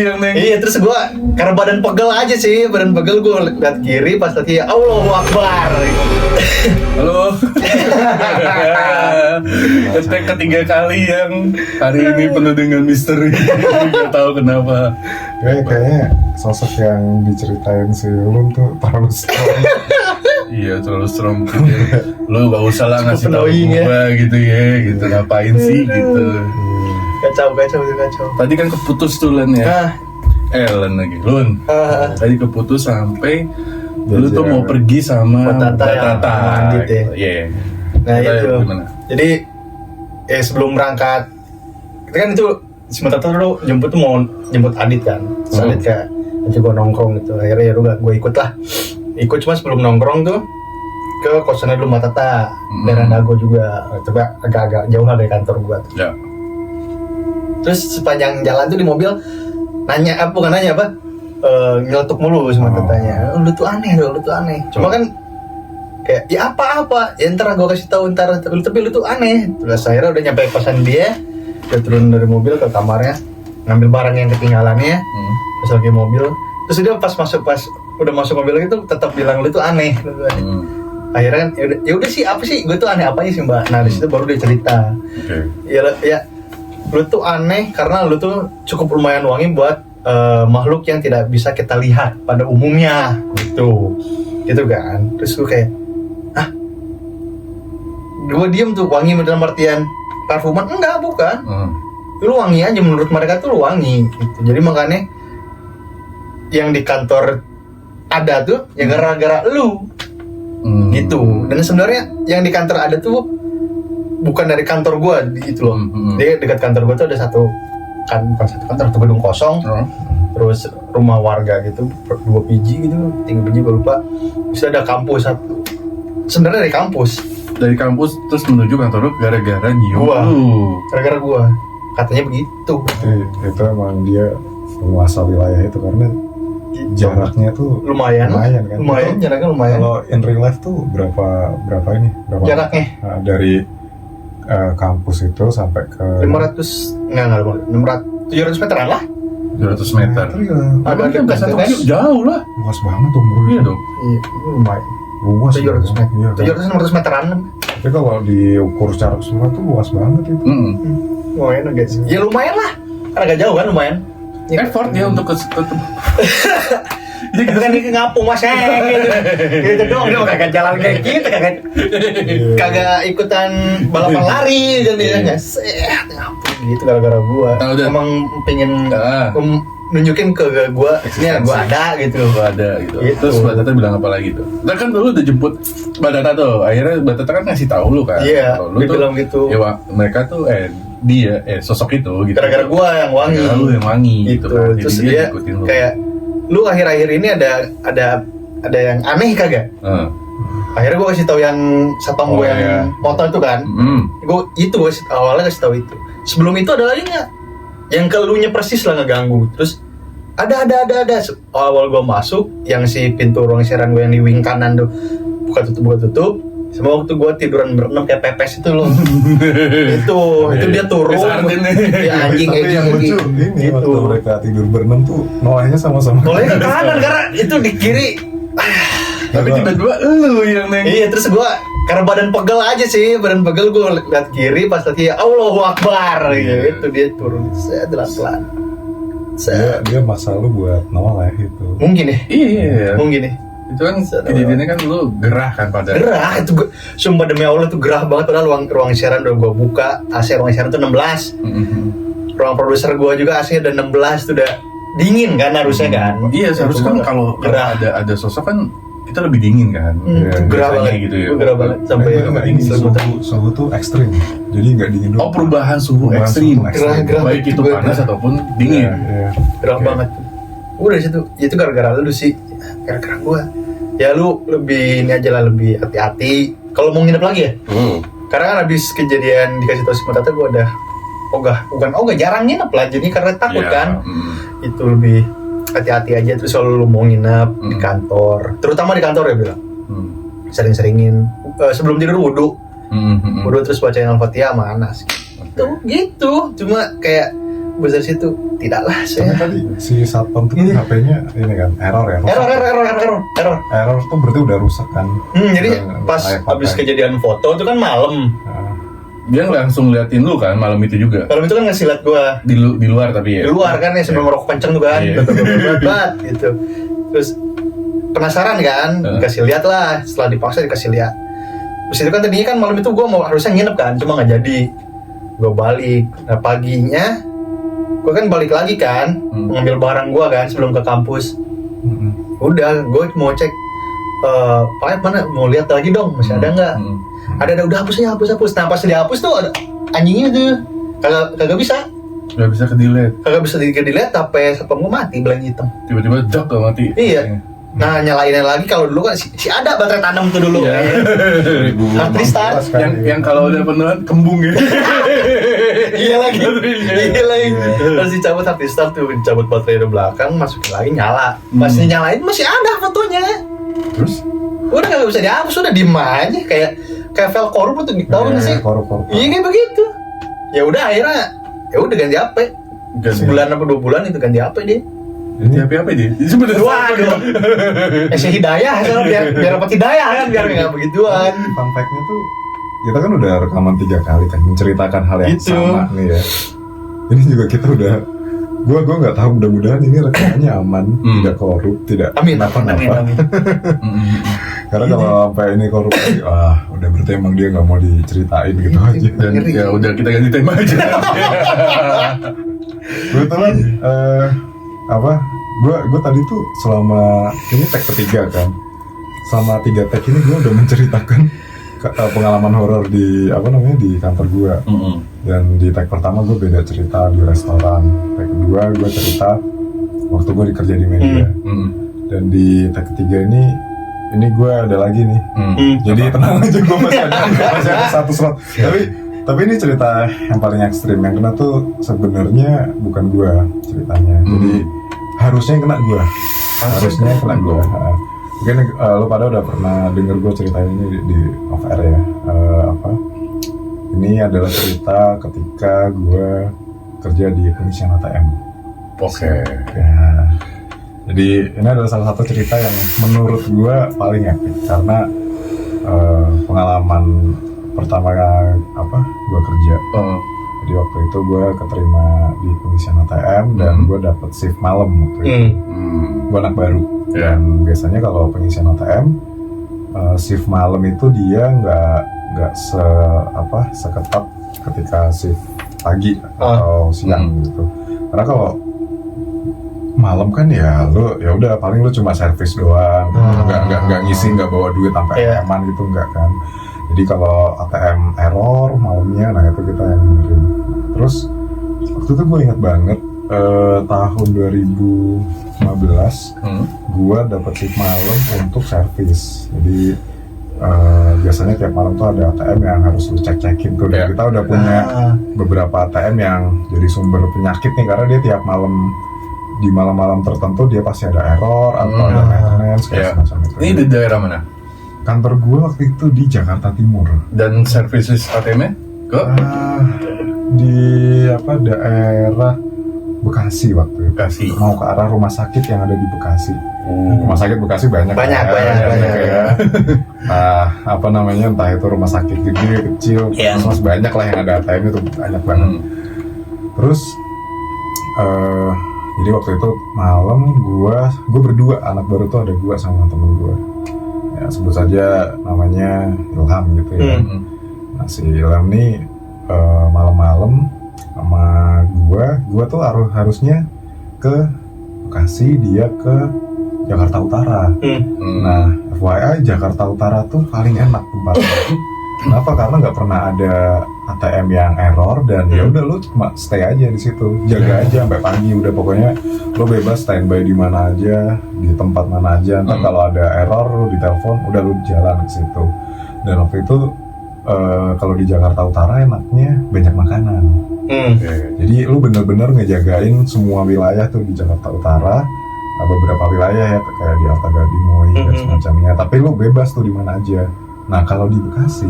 yang neng. Iya, terus gue karena badan pegel aja sih, badan pegel gue lihat kiri pas lagi Allahu Akbar. Halo. Hashtag ketiga kali yang hari ini penuh dengan misteri. Gak tahu kenapa. Kayaknya sosok yang diceritain si Ulun tuh terlalu strong. Iya terlalu strong gitu. Lu gak usah lah ngasih tahu annoying ya. gua gitu ya, gitu ngapain sih gitu. Kacau. Tadi kan keputus tuh Len ya. Len lagi, Lun. Tadi keputus sampai lu tuh mau pergi sama Batata Andit ya. Iya. Nah Kita itu. gimana? Jadi sebelum berangkat, kita kan itu sebentar tuh jemput tuh mau jemput Adit kan. Terus Adit kayak nanti gue nongkrong gitu. Akhirnya ya udah gue ikut lah. Ikut cuma sebelum nongkrong tuh ke kosannya dulu Matata, daerah Dago juga. Coba agak-agak jauh lah dari kantor gue. Ya. Terus sepanjang jalan tuh di mobil nyeletuk mulu sama Tatanya. Lu tuh aneh. Cuma kan kayak ya apa ya ntar gue kasih tahu ntar tapi lu tuh aneh. Terus akhirnya udah nyampe kosan dia turun dari mobil ke kamarnya ngambil barang yang ketinggalannya pas lagi mobil. Terus dia pas udah masuk mobil itu tetap bilang lu tuh aneh. Akhirnya kan ya udah sih apa sih gue tuh aneh apanya sih mbak. Nah di situ baru dia cerita. Ya lu tuh aneh karena lu tuh cukup lumayan wangi buat makhluk yang tidak bisa kita lihat pada umumnya gitu kan. Terus gue kayak gue diem tuh. Wangi dalam artian parfuman enggak, bukan. Lu wangi aja, menurut mereka tuh lu wangi gitu. Jadi makanya yang di kantor ada tuh ya gara-gara lu gitu. Dan sebenarnya yang di kantor ada tuh bukan dari kantor gua gitu loh. Dia dekat kantor gua tuh ada bukan satu kantor, satu gedung kosong. Terus rumah warga gitu, 2 biji gitu, 3 biji gua lupa. Terus ada kampus satu. Sebenarnya dari kampus. Dari kampus terus menuju kantor lu gara-gara nyium Gua. lu. Gara-gara gua. Katanya begitu. Itu emang dia penguasa wilayah itu karena jaraknya tuh Lumayan kan. Lumayan, jaraknya lumayan. Kalau in real life tuh berapa ini? Berapa Jaraknya? Dari kampus itu sampai ke 700 meteran lah. 200 meter. Ya, Ada Nggak satu kali jauh lah. luas banget tuh bro. Iya dong. Iya, lumayan. Luas 700 meter. Iya, kan? 700 meteran. Tapi kalau diukur secara keseluruhan tuh luas banget itu. Lumayan agak sih. Ya lumayan lah. Karena agak jauh kan lumayan. Effort ya untuk ke Jadi kan dia ngapung mas gitu. Gitu doang dia kagak jalan kayak gitu, kagak ikutan balapan lari dan dia nggak ngapung gitu gara-gara gua. Emang pengen nunjukin ke gua ini gua ada gitu. Gua ada gitu. Terus Batata bilang apa lagi tuh? Nah kan dulu udah jemput Batata tuh. Akhirnya Batata kan ngasih tahu lu kan. Iya, lu dia tuh bilang gitu. Ya mereka tuh sosok itu gitu. Gara-gara gua yang wangi. Gara-gara lu yang wangi gitu kan. Jadi Terus dia dia ngikutin lu. kayak lu akhir-akhir ini ada yang aneh kagak? Akhirnya gue kasih tahu yang satpam gue yang motor itu kan. Gue awalnya kasih tahu itu. Sebelum itu ada lagi nggak? Yang kelunya persis lah ngeganggu. Terus ada. Awal gue masuk, yang si pintu ruang siaran gue yang di wing kanan tuh buka tutup. Sama waktu gue tiduran berenam kayak pepes itu loh. itu dia turun. Ya anjing Tapi yang lucu ini gitu. waktu mereka tidur berenam tuh nolehnya sama-sama. Nolehnya ke kanan karena itu di kiri. Tapi tiba-tiba lu yang neng. Iya, terus gue karena badan pegel aja sih, badan pegel gue lihat kiri pas lagi Allahu Akbar gitu. Dia turun, saya pelan-pelan. Dia masa lu buat noleh itu. Mungkin ya. Iya. Mungkin ya. Itu kan kejadiannya kan lu gerah kan pada. Gerah itu gue, sumpah demi Allah tuh gerah banget. Padahal ruang siaran udah gue buka, AC ruang siaran tuh 16. Ruang produser gue juga AC udah 16 tuh udah dingin kan harusnya kan. Iya seharusnya kan kalau ada sosok kan kita lebih dingin kan. Gerah banget gitu ya. Gerah banget sampai ini suhu tuh ekstrim. Jadi nggak dingin dulu. Perubahan suhu ekstrim. Gerah Baik itu panas ataupun dingin. Gerah banget. Udah situ, itu gara-gara lu sih. Gara-gara gua. Ya lu lebih ini aja lah, lebih hati-hati. Kalau mau nginep lagi ya. Karena kan habis kejadian dikasih tahu si Matata gua udah bukan jarang nginep lah. Jadi karena takut kan. Itu lebih hati-hati aja. Terus kalau lu mau nginep di kantor, terutama di kantor ya bilang. Sering-seringin sebelum tidur wudu terus bacain Al-Fatihah sama Anas. Gitu. Cuma kayak bus dari situ. Tidaklah Tapi saya. tadi si satpam tuh kan HP-nya ini kan error ya. Error. Tuh berarti udah rusak kan. Jadi Udah pas layak habis pakai. kejadian foto itu kan malam. Nah, Dia langsung liatin lu kan malam itu juga. Malam itu kan ngasih liat gua Di luar tapi ya. di luar kan ya sebelum rokok kenceng tuh kan. Iya. Bat gitu. Terus penasaran kan, dikasih lihat lah. Setelah dipaksa dikasih lihat. Terus itu kan tadinya kan malam itu gua mau harusnya nginep kan, cuma nggak jadi. Gua balik. Nah paginya gua kan balik lagi kan, ngambil barang gua kan sebelum ke kampus. Udah, gue mau cek Pak mana mau lihat lagi dong, masih ada nggak? Ada udah hapus. Nah pas dihapus tuh ada anjingnya tuh kagak bisa Gak bisa ke delete. dilihat HP satpam gue mati belang hitam. Tiba-tiba jak gak mati. Iya. Nah nyalainnya lagi kalau dulu kan si ada baterai tanam tuh dulu. Iya. Hard restart. Yang kalau udah penuhan kembung ya. Iya lagi. Terus dicabut hard restart tuh, dicabut baterai di belakang, masukin lagi nyala. Pas nyalain masih ada fotonya. terus Udah nggak bisa dihapus, udah diem aja kayak file korup tuh, tahu nggak sih? korup. Iya kayak begitu. Ya udah akhirnya ya udah ganti HP. Sebulan apa 2 bulan itu ganti HP dia. Ini apa dia? Itu bener. Waduh. Si hidayah kan biar dapat hidayah kan biar nggak begituan. Fun fact-nya tuh kita kan udah rekaman 3 kali kan menceritakan hal yang Itu. sama nih ya. Ini juga kita udah gua nggak tahu, mudah-mudahan ini rekamannya aman, tidak korup, tidak Amin. kenapa-napa. Karena kalau sampai ini korup lagi, udah berarti emang dia nggak mau diceritain gitu aja. Dan ya udah kita ganti tema aja. Kebetulan gue tadi tuh selama ini tag ketiga kan, selama 3 tag ini gue udah menceritakan pengalaman horor di di kantor gue. Dan di tag pertama gue beda cerita di restoran, tag kedua gue cerita waktu gue kerja di media. Dan di tag ketiga ini gue ada lagi nih. Jadi tenang aja, gue masih ada 1 slot. Tapi ini cerita yang paling ekstrim, yang kena tuh sebenarnya bukan gue ceritanya. Jadi harusnya yang kena gue. Harusnya yang kena gue. Mungkin lo pada udah pernah denger gue ceritain ini di off air ya. Ini adalah cerita ketika gue kerja di pengisian ATM. Oke. Ya. Jadi ini adalah salah satu cerita yang menurut gue paling epic karena pengalaman pertama gue kerja. Jadi waktu itu gue keterima di pengisian ATM dan gue dapet shift malam waktu itu. Gue anak baru. Dan biasanya kalau pengisian ATM shift malam itu dia nggak seketat ketika shift pagi atau siang gitu. Karena kalau malam kan ya udah paling lu cuma servis doang, nggak ngisi, nggak bawa duit sampai ATM-an gitu, nggak kan. Jadi kalau ATM error malamnya, nah itu kita yang benerin. Terus waktu itu gue inget banget tahun 2015 gue dapet shift malam untuk servis. Jadi biasanya tiap malam tuh ada ATM yang harus lu cek-cekin tuh. Dan kita udah punya beberapa ATM yang jadi sumber penyakit nih, karena dia tiap malam di malam-malam tertentu dia pasti ada error atau ada maintenance kayak semacam itu. Ini di daerah mana? Kantor gue waktu itu di Jakarta Timur. Dan services ATM-nya ke? Di daerah Bekasi waktu itu. Bekasi. Mau ke arah rumah sakit yang ada di Bekasi. Rumah sakit Bekasi banyak. Banyak. Ya. Entah itu rumah sakit gede, kecil, terus banyak lah yang ada ATM itu banyak banget. Terus jadi waktu itu malam gue berdua, anak baru tuh ada gue sama temen gue. Ya sebut saja namanya Ilham gitu ya. Nah si Ilham nih malam-malam sama gue tuh harusnya ke Bekasi, dia ke Jakarta Utara. Nah FYI Jakarta Utara tuh paling enak tempatnya. Kenapa? Karena nggak pernah ada ATM yang error dan ya udah lu cuma stay aja di situ, jaga aja sampai pagi, udah pokoknya lu bebas standby di mana aja, di tempat mana aja. Ntar kalau ada error lu ditelepon, udah lu jalan ke situ. Dan waktu itu kalau di Jakarta Utara enaknya banyak makanan. Jadi lu bener-bener ngejagain semua wilayah tuh di Jakarta Utara. Beberapa wilayah ya kayak di Arta Gading, dan semacamnya. Tapi lu bebas tuh di mana aja. Nah kalau di Bekasi,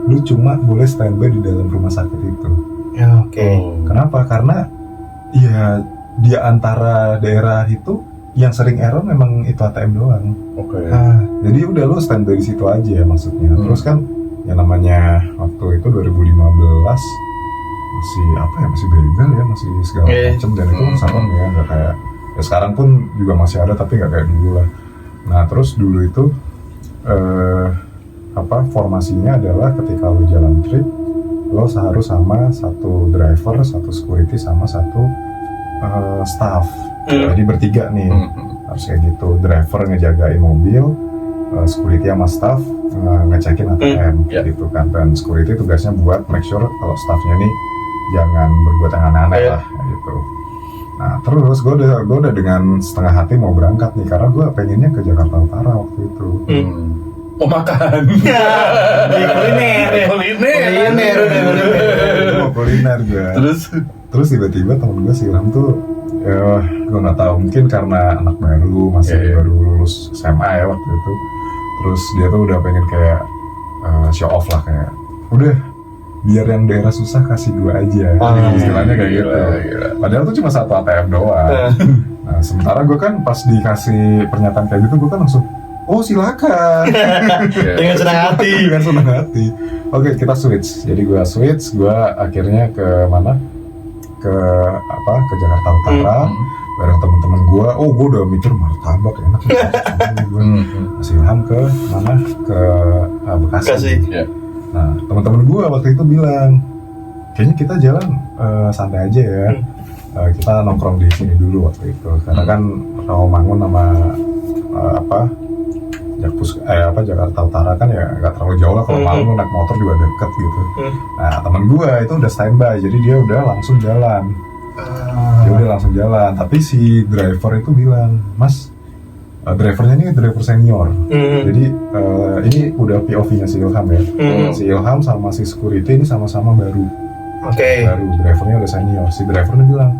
lu cuma boleh standby di dalam rumah sakit itu. Ya, oke. Kenapa? Karena Iya, di antara daerah itu yang sering error memang itu ATM doang. Oke. Jadi udah lo standby di situ aja maksudnya. Terus kan yang namanya waktu itu 2015 masih apa ya, masih begal ya, masih segala macam, dan itu serem ya, nggak kayak ya sekarang pun juga masih ada tapi nggak kayak dulu lah. Nah terus dulu itu formasinya adalah ketika lo jalan trip, lo harus sama satu driver, satu security, sama satu staff. Jadi bertiga nih, harus kayak gitu. Driver ngejagain mobil, security sama staff ngecekin ATM gitu kan. Dan security tugasnya buat make sure kalau staffnya nih jangan berbuat yang aneh-aneh lah gitu. Nah terus gue udah dengan setengah hati mau berangkat nih, karena gue pengennya ke Jakarta Utara waktu itu. Oh makan. Kuliner gue. Terus tiba-tiba temen gue si Ilham tuh, ya gue nggak tahu, mungkin karena anak baru, masih baru lulus SMA ya waktu itu. Terus dia tuh udah pengen kayak show off lah, kayak udah biar yang daerah susah kasih gue aja, istilahnya kayak gitu. Padahal tuh cuma satu ATM doang. Nah sementara gue kan pas dikasih pernyataan kayak gitu, gue kan langsung, oh silakan. Dengan senang hati. Oke, kita switch. Jadi gue akhirnya ke mana? Ke Jakarta Utara bareng teman-teman gue. Oh, gue udah mikir martabak enak nih. Gue kasih Ilham ke mana? Ke Bekasi. Nah, teman-teman gue waktu itu bilang, kayaknya kita jalan santai aja ya. Kita nongkrong di sini dulu waktu itu. Karena kan Rawamangun sama Jakarta Utara kan ya nggak terlalu jauh lah, kalau malam naik motor juga deket gitu. Nah teman gue itu udah standby, jadi dia udah langsung jalan. Tapi si driver itu bilang, Mas, drivernya ini driver senior. Jadi ini udah POV-nya si Ilham ya. Si Ilham sama si security ini sama-sama baru. Baru, drivernya udah senior. Si drivernya bilang,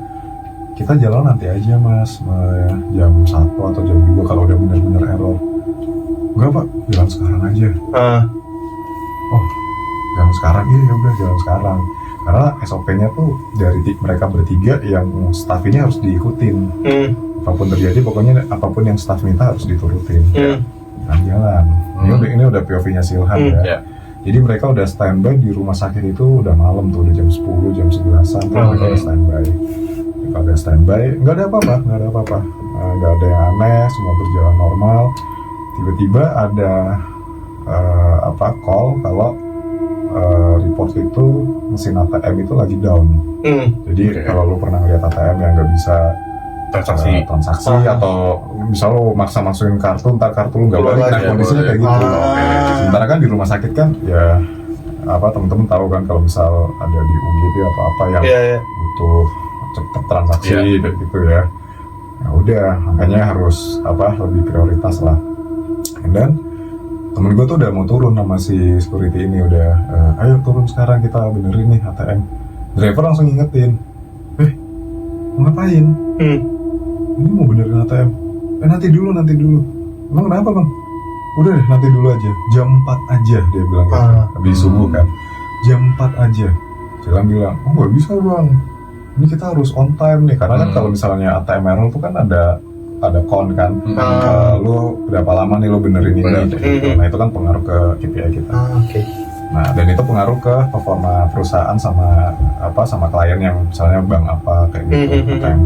kita jalan nanti aja Mas, jam 1 atau jam 2 kalau udah benar-benar error. Enggak Pak, jalan sekarang aja. Oh, jalan sekarang? Iya ya udah jalan sekarang. Karena SOP-nya tuh dari mereka bertiga, yang staff ini harus diikutin. Apapun terjadi, pokoknya apapun yang staff minta harus diturutin. Nah, jalan. Ini udah POV-nya si Ilham ya. Jadi mereka udah standby di rumah sakit itu udah malam tuh, udah jam 10, jam 11-an tuh mereka udah standby. Mereka udah standby, nggak ada apa-apa. Nggak ada yang aneh, semua berjalan normal. Tiba-tiba ada call kalau report itu mesin ATM itu lagi down. Jadi kalau lu pernah lihat ATM yang nggak bisa transaksi atau misal lu maksa masukin kartu, ntar kartu lu nggak balik, nah kondisinya kayak gitu. Sementara kan di rumah sakit kan ya teman-teman tahu kan kalau misal ada di UGD atau apa yang butuh cepet transaksi gitu ya. Ya udah, makanya harus lebih prioritas lah. Dan temen gue tuh udah mau turun sama si security ini, udah ayo turun sekarang, kita benerin nih ATM. Driver langsung ngingetin, mau ngapain? Ini mau benerin ATM. Nanti dulu. Emang kenapa bang? Udah deh, nanti dulu aja, jam 4 aja dia bilang gitu. Habis subuh kan, jam 4 aja. Jalan bilang, oh gak bisa bang, ini kita harus on time nih. Karena kan kalau misalnya ATM error tuh kan ada count kan, lu berapa lama nih lu benerin ini gitu. Nah itu kan pengaruh ke KPI kita. Nah dan itu pengaruh ke performa perusahaan sama klien yang misalnya bank apa kayak gitu, atau yang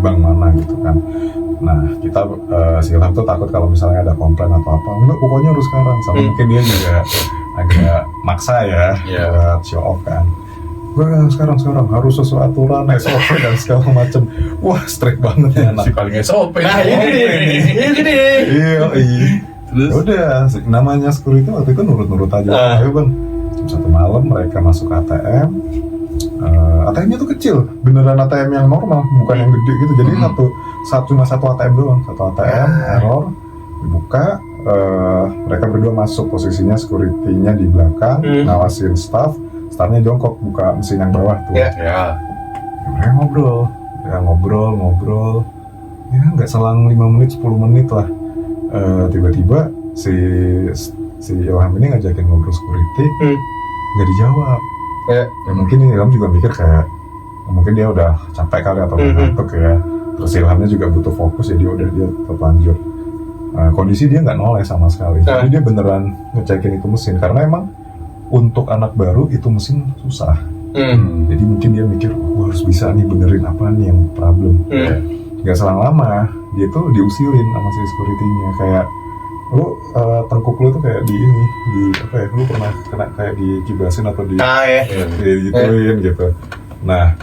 bank mana gitu kan. Nah kita si Ilham tuh takut kalau misalnya ada komplain atau apa, enggak pokoknya harus sekarang. Sama mungkin dia juga agak maksa ya buat show off kan. Gue sekarang harus sesuai aturan SOP dan segala macem. Wah strict banget ya anak. Si paling SOP. Nah ini. Iya. Terus udah, namanya security waktu itu nurut aja. Ayo bang, jam 1 malam mereka masuk ATM. ATM-nya tuh kecil, beneran ATM yang normal, bukan yang gede gitu. Jadi cuma satu ATM doang, satu ATM error, dibuka. Mereka berdua masuk, posisinya security-nya di belakang, ngawasin staffnya jongkok buka mesin yang bawah tuh. Mereka ngobrol. Ya nggak selang 5 menit 10 menit lah. Tiba-tiba si Ilham ini ngajakin ngobrol security, nggak dijawab. Ya mungkin Ilham juga mikir kayak, mungkin dia udah capek kali atau ngantuk ya. Terus Ilhamnya juga butuh fokus, jadi udah dia tetap lanjut. Kondisi dia nggak noleh sama sekali. Jadi dia beneran ngecekin itu mesin karena emang untuk anak baru itu mesin susah. Jadi mungkin dia mikir, gue harus bisa nih benerin apa nih yang problem. Gak selang lama dia tuh diusilin sama si security-nya, kayak lu tengkuk lu tuh kayak di ini, di apa ya, lu pernah kena kayak dikibasin atau digituin gitu. Nah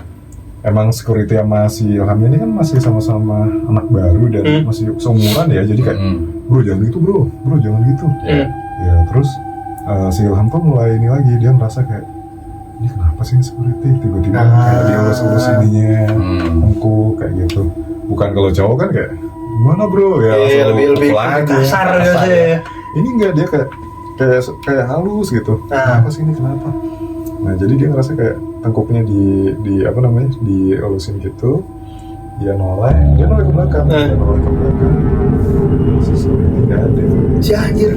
emang security sama si Ilhamnya ini kan masih sama-sama anak baru dan masih seumuran ya, jadi kayak bro jangan gitu bro jangan gitu. Ya terus si Ilham tuh mulai ini lagi, dia ngerasa kayak ini kenapa sih security tiba-tiba kayak dielus-elus ininya, tengkuk kayak gitu. Bukan kalau cowok kan kayak gimana bro ya, lebih kasar ya. Ini enggak, dia kayak halus gitu. Kenapa sih ini, kenapa? Nah jadi dia ngerasa kayak tengkuknya di apa namanya, dielusin gitu, dia noleh ke belakang, security nggak ada. Si anjir.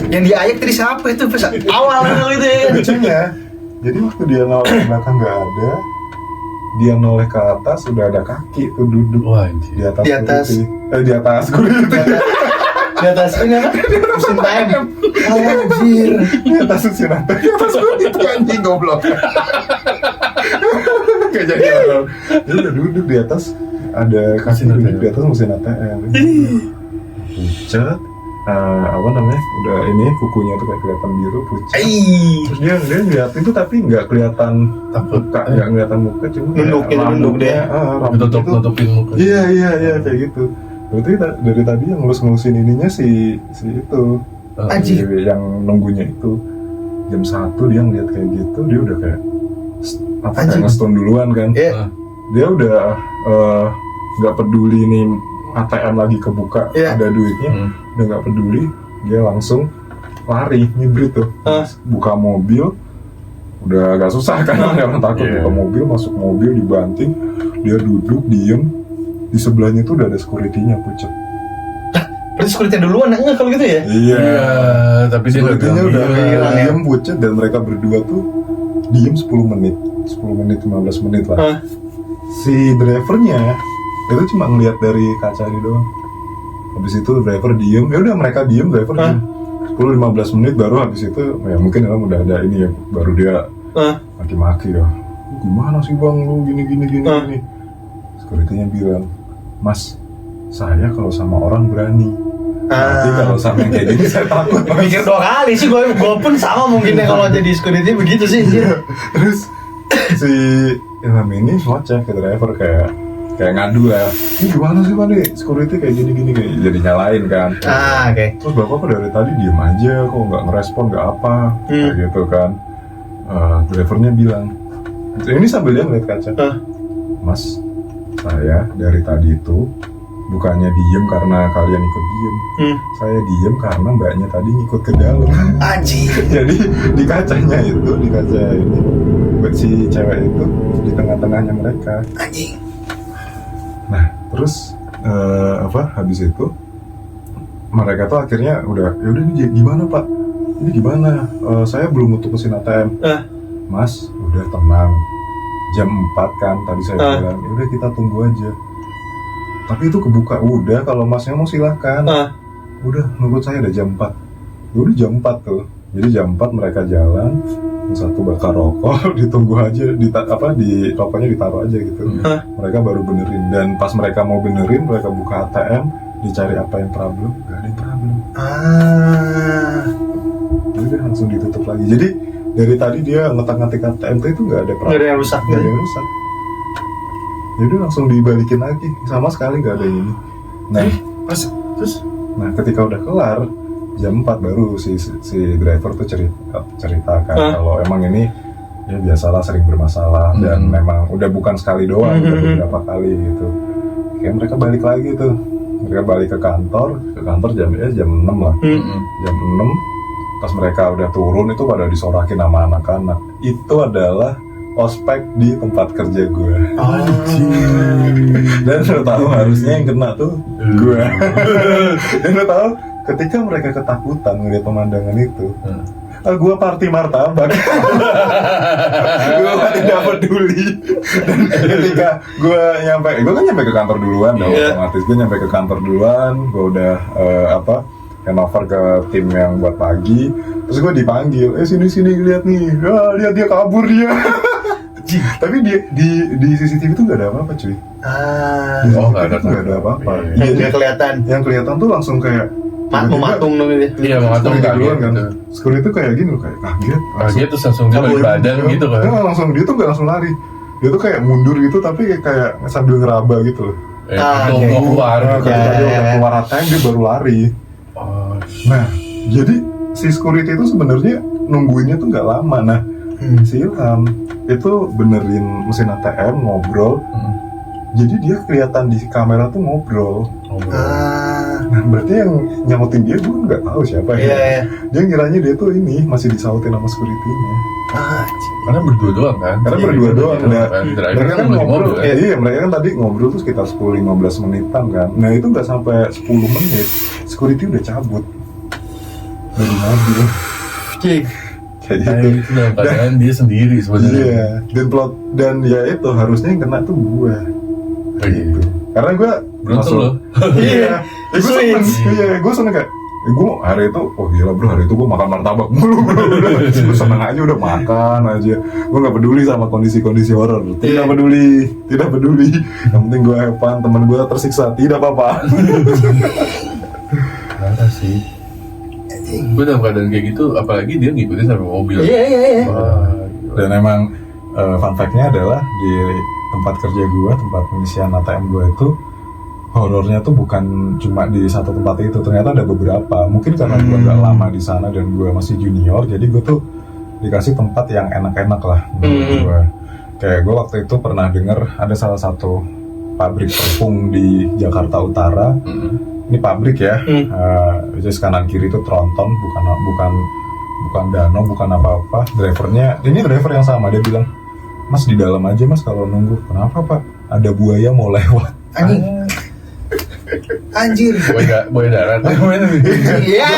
Yang diayak tadi siapa itu pas awal itu ya? Lucunya, jadi waktu dia noleh ke belakang nggak ada, dia noleh ke atas udah ada kaki tuh duduk. Wah, di atas di atas security. Di atas ini apa? Mesin time. Anjir. Di atas mesin apa? Di atas security anjing goblok. Gak jadi orang. Dia udah duduk di atas, ada kaki duduk di atas mesin ATM. Pucat. Apa namanya? Udah ini kukunya tuh kayak kelihatan biru pucat. Terus dia ngeliatin tuh tapi nggak kelihatan muka, nggak kelihatan muka, cuma nunduk deh. Nutupin muka. Iya kayak gitu. Berarti dari tadi yang ngelus-ngelusin ininya si itu yang nunggunya itu jam 1 dia ngeliat kayak gitu, dia udah kayak kayak nge-stun duluan kan. Dia udah nggak peduli nih ATM lagi kebuka, ada duitnya, udah nggak peduli, dia langsung lari nyibrit tuh, buka mobil, udah agak susah kan, orang takut buka mobil, masuk mobil dibanting, dia duduk diem, di sebelahnya tuh udah ada security-nya pucet. Berarti security duluan enggak kalau gitu ya? Iya, tapi dia security-nya udah diem pucet dan mereka berdua tuh diem 10 menit 15 menit lah. Si drivernya itu cuma ngeliat dari kaca ini doang. Habis itu driver diem, ya udah mereka diem, driver diem 10-15 menit, baru habis itu ya mungkin emang udah ada ini ya, baru dia maki-maki ya, gimana sih bang lu gini. Security-nya bilang, mas saya kalau sama orang berani, tapi kalau sama yang kayak gini saya takut. Mikir 2 kali sih, gue pun sama mungkinnya kalau jadi security begitu sih. Terus si Ilham ini ngoceh ke driver kayak ngadu lah, ini gimana sih pak nih security kayak gini kayak jadi nyalain kan. Terus bapak kok dari tadi diem aja, kok nggak ngerespon nggak apa kayak gitu kan. Drivernya bilang, ini sambil dia ngeliat kaca, mas saya dari tadi itu bukannya diem karena kalian ikut diem, saya diem karena mbaknya tadi ngikut ke dalam. Jadi di kacanya itu, di kaca ini buat si cewek itu di tengah-tengahnya mereka. Nah terus habis itu mereka tuh akhirnya udah ini gimana pak, ini gimana, saya belum nutup mesin ATM. Mas udah tenang, jam 4 kan tadi saya bilang, udah kita tunggu aja. Tapi itu kebuka, udah kalau masnya mau silahkan. Udah menurut saya udah jam 4. Udah jam 4 tuh. Jadi jam 4 mereka jalan, satu bakar rokok, ditunggu aja, di rokoknya ditaruh aja gitu. Mereka baru benerin, dan pas mereka mau benerin, mereka buka ATM, dicari apa yang problem, gak ada yang problem. Jadi langsung ditutup lagi. Jadi dari tadi dia ngetak-ngetik ATM itu gak ada problem. Gak ada yang rusak. Jadi langsung dibalikin lagi, sama sekali gak ada yang ini. Nah, nah ketika udah kelar, jam 4 baru si driver tuh ceritakan kalau emang ini ya biasalah sering bermasalah dan memang udah bukan sekali doang, udah beberapa kali gitu. Kayak mereka balik lagi tuh, mereka balik ke kantor jam 6 lah. Jam 6 pas mereka udah turun itu pada disorakin sama anak-anak. Itu adalah ospek di tempat kerja gue. Dan lo tahu harusnya yang kena tuh gue. Dan lo tahu ketika mereka ketakutan melihat pemandangan itu, gue party martabak. Gue tidak peduli. Dan ketika gue kan nyampe ke kantor duluan dong, otomatis gue nyampe ke kantor duluan, gue udah handover ke tim yang buat pagi, terus gue dipanggil, sini lihat nih, lihat dia kabur dia. Tapi di CCTV itu nggak ada apa-apa cuy. Nggak ada apa-apa. Nggak kelihatan. Yang kelihatan tuh langsung kayak matung dong gitu. Iya, matung duluan kan. Security itu kayak gini loh, kayak kaget terus langsung dia balik badan gitu kan. Dia tuh nggak langsung lari. Dia tuh kayak mundur gitu tapi kayak sambil ngeraba gitu loh. Mau keluar. Dia keluar ATM dia baru lari. Nah, jadi si security itu sebenarnya nungguinnya tuh nggak lama. Nah, si Ilham itu benerin mesin ATM, ngobrol. Jadi dia kelihatan di kamera tuh ngobrol. Nah, berarti yang nyautin dia gue nggak tahu siapa ya. Dia ngiranya dia tuh ini masih disautin sama security-nya. Karena berdua doang kan. Mereka kan ngobrol. Iya, mereka kan tadi ngobrol tuh sekitar 10-15 menitan kan. Nah, itu nggak sampai 10 menit, security udah cabut dari mobil. Kayak gitu. Itu dalam keadaan dia sendiri sebenarnya. Iya. Dan ya itu harusnya yang kena tuh gue. Gitu. Karena gue beruntung loh. Iya. Gue seneng kayak gue hari itu, gila bro, hari itu gue makan martabak mulu bro. Gue seneng aja udah makan aja. Gue nggak peduli sama kondisi-kondisi horor. Tidak peduli. Yang penting gue have fun, temen gue tersiksa, tidak apa-apa. Parah sih. Gue dalam keadaan kayak gitu, apalagi dia ngikutin sampai mobil. Iya. Dan emang fun fact-nya adalah di tempat kerja gue, tempat pengisian ATM gue itu horornya tuh bukan cuma di satu tempat itu, ternyata ada beberapa. Mungkin karena gue nggak lama di sana dan gue masih junior, jadi gue tuh dikasih tempat yang enak-enak lah. Kayak gue waktu itu pernah denger ada salah satu pabrik tepung di Jakarta Utara. Ini pabrik ya, jadi kanan kiri itu tronton, bukan danau, bukan apa-apa. Drivernya, ini driver yang sama, dia bilang, Mas di dalam aja mas kalau nunggu. Kenapa pak? Ada buaya mau lewat. Anjir. Buaya darat. Iya.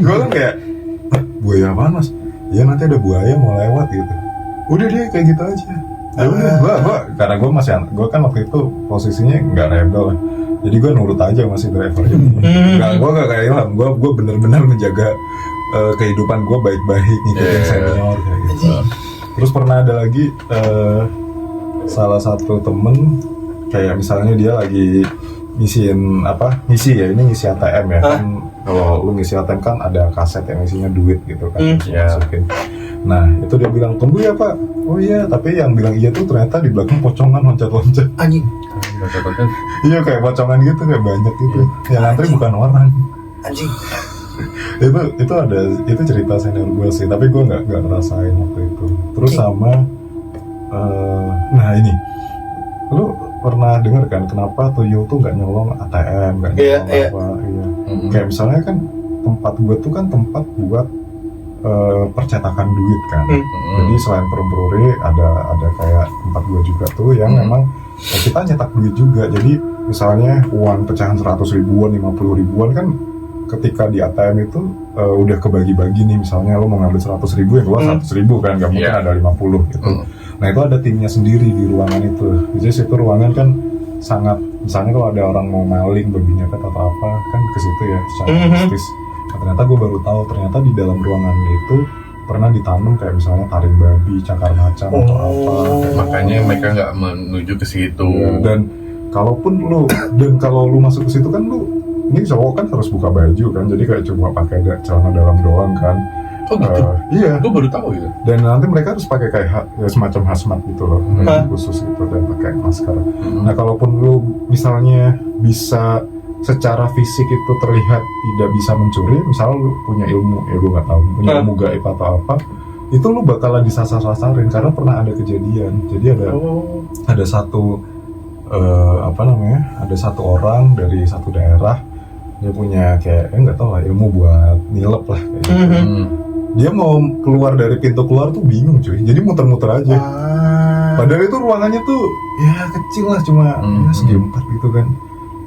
Gue kan kayak, buaya apaan mas? Ya nanti ada buaya mau lewat gitu. Udah dia kayak gitu aja. Ya udah, karena gue kan waktu itu posisinya nggak rebel. Jadi gue nurut aja masih driver ini. Gue gak kayak Ilham, gue benar-benar menjaga kehidupan gue baik-baik, ngikutin senior kayak gitu. Terus pernah ada lagi salah satu temen, kayak misalnya dia lagi ngisi ATM ya kan. Kalau lu ngisi ATM kan ada kaset yang isinya duit gitu kan, masukin. Nah itu dia bilang, tunggu ya pak. Oh iya, tapi yang bilang iya tuh ternyata di belakang pocongan loncat-loncat. Anjing. Iya kayak pocongan gitu, kayak banyak gitu. Yang antri bukan orang. Anjing. itu cerita senior gue sih, tapi gue nggak ngerasain waktu itu. Terus sama nah ini, lu pernah dengar kan kenapa tuyul tuh nggak nyolong ATM, nggak nyolong apa? Iya. Kayak misalnya kan tempat gue tuh kan tempat buat percetakan duit kan. Jadi selain perbrore ada kayak tempat gue juga tuh yang memang kita nyetak duit juga. Jadi misalnya uang pecahan 100 ribuan, 50 ribuan kan ketika di ATM itu udah kebagi-bagi nih. Misalnya lo mau ngambil 100 ribu ya keluar 100 ribu kan, nggak mungkin ada 50 gitu. Nah itu ada timnya sendiri di ruangan itu. Jadi situ ruangan kan sangat, misalnya kalau ada orang mau maling, babi ngepet atau apa kan ke situ ya secara mistis. Nah, ternyata gue baru tahu ternyata di dalam ruangan itu pernah ditanam kayak misalnya taring babi, cakar macan atau apa. Makanya mereka nggak menuju ke situ. Dan kalau lu masuk ke situ kan lu ini cowok kan harus buka baju kan, jadi kayak cuma pakai celana dalam doang kan. Oh gitu? Iya. Gue baru tahu gitu. Dan nanti mereka harus pakai kayak semacam hazmat gitu loh, khusus gitu dan pakai masker. Nah kalaupun lu misalnya bisa secara fisik itu terlihat tidak bisa mencuri, misal lu punya ilmu, ya gue nggak tahu, punya ilmu gaib atau apa, itu lu bakalan disasar-sasarin karena pernah ada kejadian. Jadi ada satu ada satu orang dari satu daerah, dia punya kayak nggak tahu lah ilmu buat nilep lah kayak gitu. Dia mau keluar dari pintu keluar tuh bingung cuy, jadi muter-muter aja. Padahal itu ruangannya tuh ya kecil lah, cuma segi 4 gitu kan.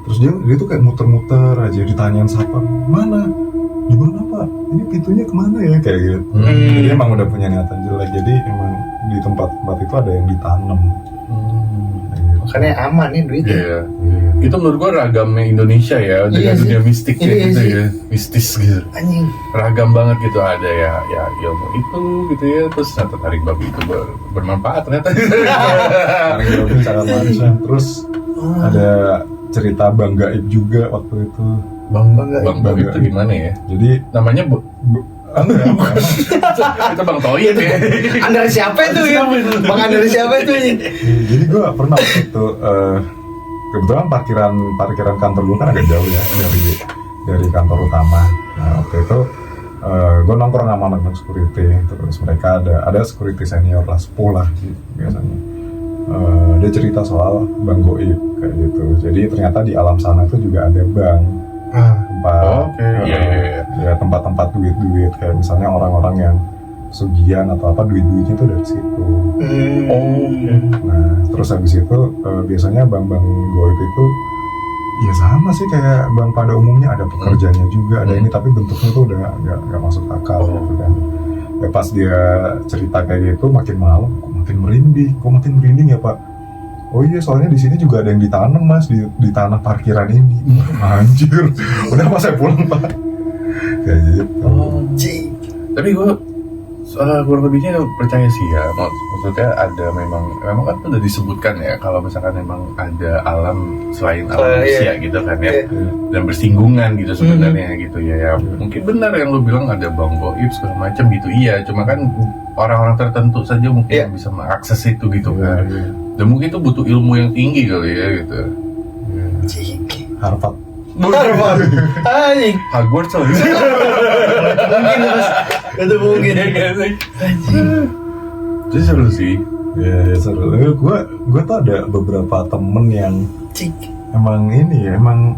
Terus dia tuh kayak muter-muter aja, ditanyain siapa, di mana apa Pak, ini pintunya kemana ya kayak gitu. Jadi emang udah punya niatan jelek. Jadi emang di tempat-tempat itu ada yang ditanam. Makanya aman nih duitnya. Iya. Itu menurut gua ragamnya Indonesia ya, dengan dunia mistik Iya gitu sih. ya, mistis gitu. Anjing. Ragam banget gitu, ada ya ilmu itu gitu ya, terus ternyata tarik babi itu bermanfaat ternyata. Tarik babi cara macam. Terus ada cerita Bang Gaib juga waktu itu. Bang Gaib itu gimana ya? Jadi Namanya itu Bang Toyen ya. Anda siapa itu ya? Bang Anda siapa itu ya? jadi gue pernah waktu itu kebetulan parkiran kantor gue kan agak jauh ya dari kantor utama. Nah waktu itu gue nongkrong sama anak security, terus mereka ada security senior lah, sepuh lah biasanya. Dia cerita soal Bang Goib kayak gitu. Jadi ternyata di alam sana itu juga ada bank. Tempat, tempat-tempat duit kayak misalnya orang-orang yang sugihan atau apa, duitnya tuh dari situ. Nah terus habis itu biasanya bank-bank goib itu ya sama sih kayak bank pada umumnya, ada pekerjanya juga, ada ini, tapi bentuknya tuh udah nggak masuk akal gitu kan. Ya, pas dia cerita kayak gitu makin malam kok makin merinding ya Pak. Oh iya, soalnya di sini juga ada yang ditanam Mas di tanah parkiran ini. Anjir, udah pas saya pulang Pak. Kayak gitu. Tapi gue kurang lebihnya percaya sih ya, maksudnya ada memang kan udah disebutkan ya kalau misalkan memang ada alam selain alam manusia gitu kan ya, dan bersinggungan gitu sebenarnya gitu ya. Mungkin benar yang lu bilang ada Bang Goib segala macam gitu, iya, cuma kan orang-orang tertentu saja mungkin yang bisa mengakses itu gitu kan. Dan mungkin itu butuh ilmu yang tinggi kali ya gitu. Harvard. Hogwarts lah. Mungkin Mas. Itu mungkin. Itu seru sih. Ya seru. Gue tuh ada beberapa temen yang emang ini ya, emang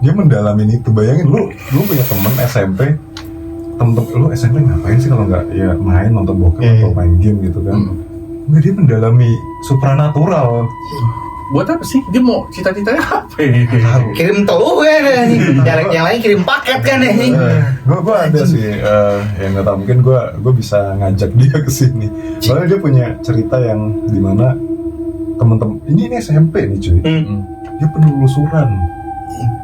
dia mendalamin itu. Bayangin lu punya temen SMP, temen-temen lu SMP ngapain sih kalau nggak ya main, nonton bokep atau main game gitu kan? Nggak, dia mendalami supranatural. Buat apa sih? Dia mau cita-citanya apa ya? Kirim telur ya nih. Yang lain kirim paket kan ya. Gue ada sih yang nggak tahu, mungkin gue bisa ngajak dia ke sini. Soalnya dia punya cerita yang dimana temen-temen ini SMP nih cuy. Dia penelusuran.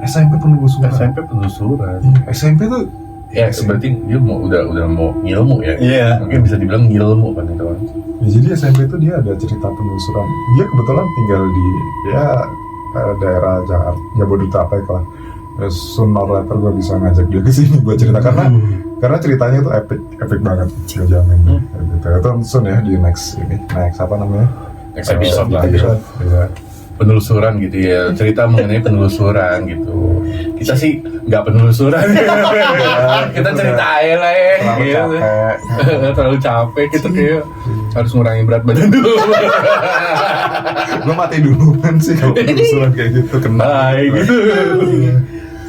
SMP penelusuran. SMP tuh ya berarti dia udah mau ngilmu ya. Iya. Mungkin bisa dibilang ngilmu kan itu kan. Ya, jadi SMP itu dia ada cerita penelusuran. Dia kebetulan tinggal di daerah Jakarta, Jabodetabek lah. Sooner or later gue bisa ngajak dia ke sini buat cerita karena ceritanya tuh epic banget, gue jamin. Gitu. Itu soon ya di next apa namanya? Next episode lah. Ya. Penelusuran gitu ya, cerita mengenai penelusuran gitu. Kita sih nggak penelusuran. Kita cerita aja lah ya. Terlalu capek kita kayak harus ngurangin berat badan dulu. Gue mati duluan sih kalau penelusuran kayak gitu, kena gitu.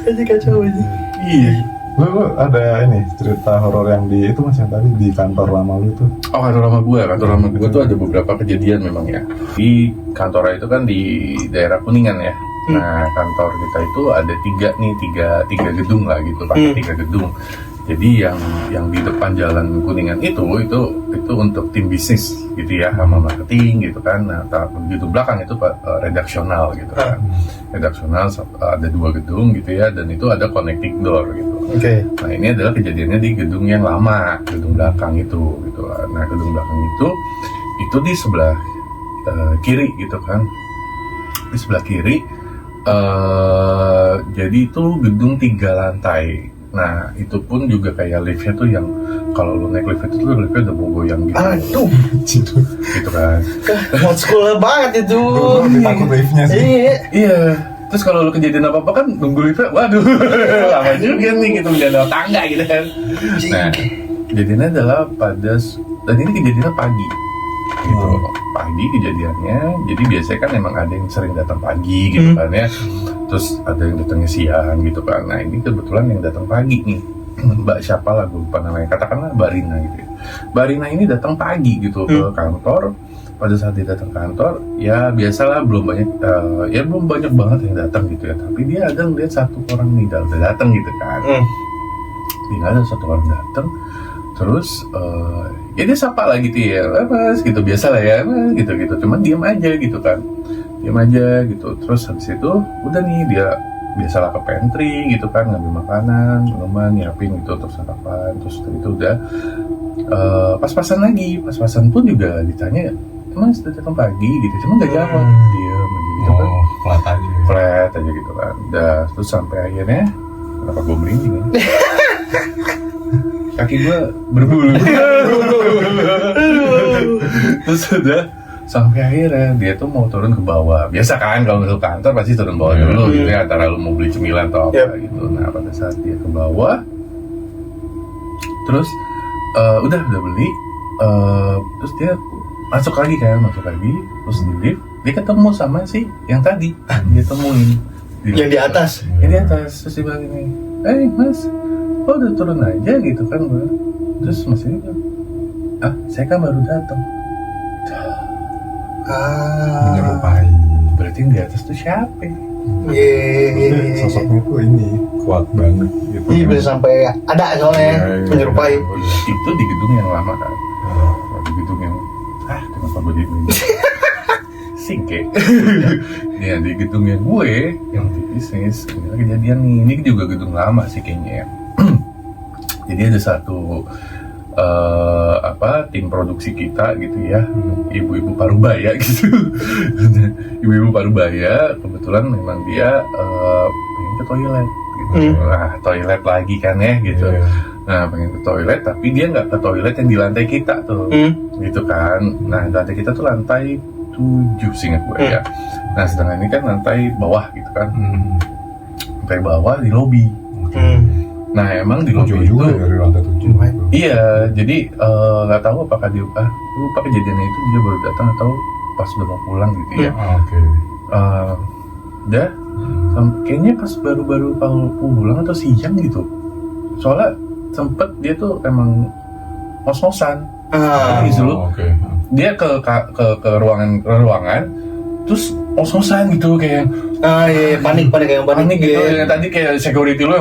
Aja kacau aja. Iya. Lu ada ini cerita horor yang di itu Mas, yang tadi di kantor lama lu tuh? Oh, kantor lama gue tuh ada beberapa kejadian memang ya. Di kantor itu kan di daerah Kuningan ya. Nah, kantor kita itu ada tiga gedung lah gitu, pakai 3 gedung. Jadi yang di depan jalan Kuningan itu untuk tim bisnis gitu ya, sama marketing gitu kan. Nah, gedung belakang itu redaksional gitu kan. Redaksional ada 2 gedung gitu ya, dan itu ada connecting door gitu. Oke. Nah, ini adalah kejadiannya di gedung yang lama, gedung belakang itu gitu. Nah, gedung belakang itu di sebelah kiri gitu kan. Di sebelah kiri jadi itu gedung 3 lantai. Nah, itu pun juga kayak liftnya tuh yang kalau lu naik lift itu tuh liftnya udah mau goyang gitu. Aduh, gitu kan. old school banget itu. Gue takut liftnya sih. Iya. Terus kalau lu kejadian apa-apa kan nunggu liftnya, waduh, lama juga nih gitu, udah lewat tangga gitu kan. Nah, kejadiannya adalah dan ini kejadiannya pagi gitu. Pagi kejadiannya, jadi biasanya kan emang ada yang sering datang pagi gitu kan ya. Terus ada yang datangnya siang gitu kan. Nah, ini kebetulan yang datang pagi nih, Mbak siapa lah, gue lupa namanya, katakanlah Mbak Rina gitu ya. Mbak Rina ini datang pagi gitu ke kantor. Pada saat dia datang kantor, ya biasalah belum banyak banget yang datang gitu ya. Tapi dia ada ngeliat 1 orang nih udah datang gitu kan. tinggal ada satu orang datang. Terus ya dia sapa lah gitu ya, Mas gitu, biasa lah ya Mas gitu, cuman diam aja gitu kan, diam aja gitu. Terus habis itu udah nih dia biasalah ke pantry gitu kan, ngambil makanan, minuman, nyiapin gitu untuk sarapan. Terus itu udah pas-pasan pun juga ditanya, emang sudah datang pagi gitu, cuma nggak jawab, diam aja gitu kan, flat aja gitu kan. Udah terus sampai akhirnya, kenapa gue merinding ya? Kaki gue berbulu. Terus udah sampai akhirnya dia tuh mau turun ke bawah. Biasa kan kalau masuk kantor pasti turun bawah dulu gitu ya, antara lu mau beli cemilan atau apa gitu. Nah pada saat dia ke bawah, terus udah beli, terus dia masuk lagi, terus di lift dia ketemu sama si yang tadi dia temuin yang di atas. Terus dia bilang gini, Mas, oh udah turun aja gitu kan. Terus Mas ini bilang, saya kan baru datang. Menyerupai. Berarti yang di atas tuh siapa? Sosoknya tuh ini kuat banget gitu. Iya, bisa sampai ada soalnya menyerupai. Itu di gedung yang lama kan. Di gedung yang kenapa gue di gedung singke. Ya di gedung yang gue yang di bisnis kejadian nih. Ini juga gedung lama sih kayaknya ya. Jadi ada satu tim produksi kita gitu ya, ibu-ibu parubaya gitu. Ibu-ibu parubaya kebetulan memang dia pengen ke toilet gitu. Toilet lagi kan ya gitu. Nah pengen ke toilet tapi dia nggak ke toilet yang di lantai kita tuh gitu kan. Nah lantai kita tuh lantai 7 seingat gue ya. Nah sedangkan ini kan lantai bawah gitu kan. Lantai bawah di lobi. Nah emang di lobi itu dari lantai 7. Iya, jadi nggak tahu apakah dia lupa kejadiannya itu dia baru datang atau pas udah mau pulang gitu ya. Kayaknya pas baru pulang atau siang gitu. Soalnya sempet dia tuh emang ngos-ngosan. Dia ke ruangan terus ngos-ngosan gitu kayak panik gitu. Yang tadi kayak security lu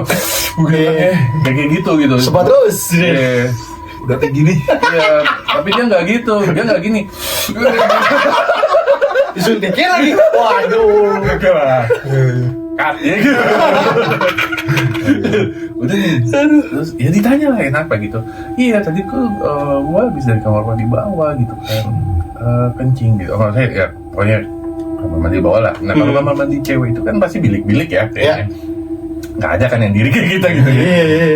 kayak gitu sempat terus udah kayak gini. Iya, tapi dia nggak gitu, dia nggak gini. disuntikin lagi, waduh, cut ya gitu. Udah nih, terus ya ditanya lah kenapa gitu. Iya tadi gua habis dari kamar mandi bawah gitu kan, kencing gitu. Saya ya pokoknya kamar mandi bawah lah. Nah kalau kamar mandi cewek itu kan pasti bilik-bilik ya kayaknya. Nggak ada kan yang diri kayak kita gitu ya.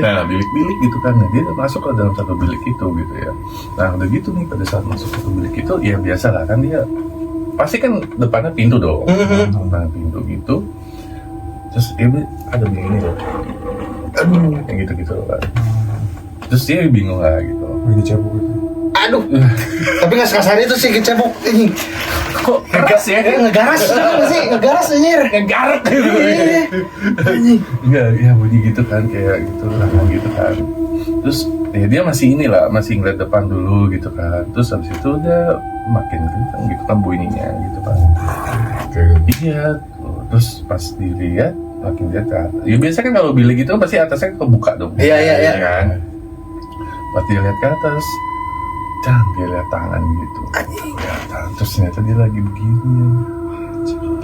Nah bilik-bilik gitu kan, nah, dia masuk ke dalam satu bilik itu gitu ya. Nah udah gitu nih pada saat masuk ke bilik itu ya biasa lah kan, dia pasti kan depannya pintu dong, depannya pintu gitu. Terus dia ada begini loh, yang gitu-gitu kan. Terus dia bingung lah gitu. Lagi cabut gitu. Aduh, tapi nggak sekasar itu sih kecebok ini. Kok ngegas ya? Ngegaras sih, ngegaras anjir. Ngegaret gitu. Enggak, ya bunyi gitu kan, kayak gitu lah gitu kan. Terus ya dia masih inilah, masih ngeliat depan dulu gitu kan. Terus habis itu dia makin kenceng gitu kan bunyinya gitu kan. Iya, terus pas dilihat makin lihat kan. Ya biasa kan kalau bilik gitu pasti atasnya kebuka dong. Iya. Kan? Pas dilihat ke atas, dia lihat tangan gitu. Terus ternyata dia lagi begini.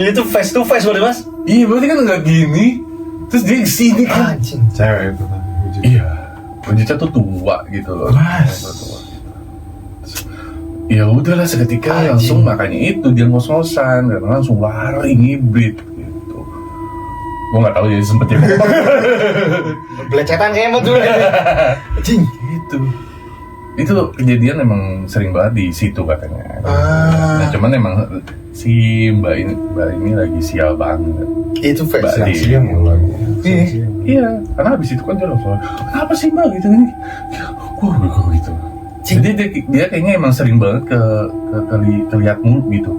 Ini tuh face to face boleh mas? Iya berarti kan nggak gini. Terus dia kesini kan. Anjing. Cewek itu kan. Iya. Wajahnya tuh tua gitu loh. Tua. Ya udahlah seketika langsung makanya itu dia ngos-ngosan dan langsung lari ngibrit gitu. Gue nggak tahu jadi sempet ya. Belecetan kayak betul. Anjing. Gitu. Itu kejadian emang sering banget di situ katanya. Nah cuman emang si mbak ini lagi sial banget. Itu face siang lagi. Iya, karena habis itu kan dia langsung, kenapa sih mbak gitu ini? Kok gitu. Jadi dia kayaknya emang sering banget kelihat mulu gitu.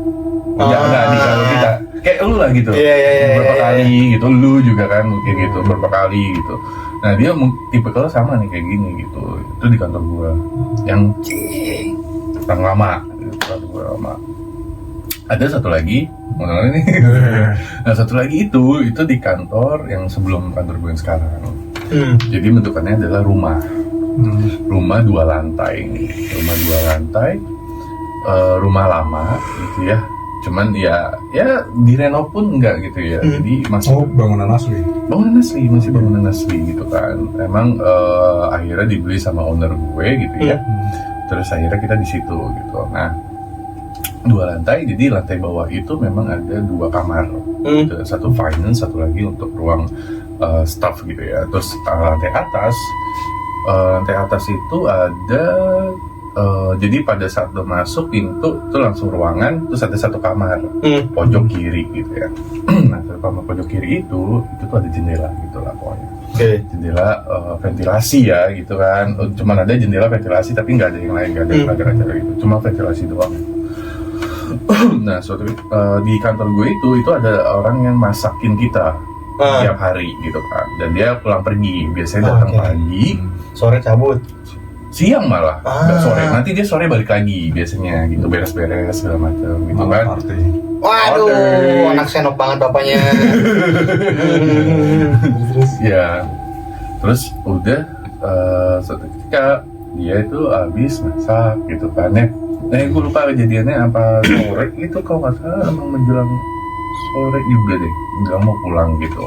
Nggak di kalau kita kayak lu lah gitu. Beberapa kali gitu, lu juga kan mungkin gitu beberapa kali gitu. Nah dia tipikal sama nih kayak gini gitu. Itu di kantor gua yang lama. Ada satu lagi, mau dengar ini. Nah satu lagi itu di kantor yang sebelum kantor gue yang sekarang. Jadi bentukannya adalah rumah 2 lantai nih, rumah lama gitu ya. Cuman ya direnov pun enggak gitu ya. Jadi masih bangunan asli. Masih bangunan asli gitu kan. Emang akhirnya dibeli sama owner gue gitu ya. Terus akhirnya kita di situ gitu. Nah, 2 lantai, jadi lantai bawah itu memang ada 2 kamar. Gitu. Satu finance, satu lagi untuk ruang staff gitu ya. Terus lantai atas itu ada jadi pada saat lo masuk pintu itu langsung ruangan, terus ada 1 kamar pojok kiri gitu ya. Nah, 1 kamar pojok kiri itu tuh ada jendela gitu lah pokoknya. Jendela ventilasi ya gitu kan. Cuman ada jendela ventilasi tapi nggak ada yang lain, nggak ada kaca-kaca gitu. Cuma ventilasi doang. Nah, di kantor gue itu ada orang yang masakin kita tiap hari gitu kan. Dan dia pulang pergi, biasanya datang pagi, sore cabut. Siang malah, nggak sore. Nanti dia sore balik lagi biasanya gitu, beres-beres segala macam gitu kan. Waduh, anak senok banget bapaknya. Terus udah suatu ketika dia itu habis masak gitu kan ya. Nah, gue lupa kejadiannya apa sore itu kalau nggak salah emang menjelang sore juga deh, nggak mau pulang gitu.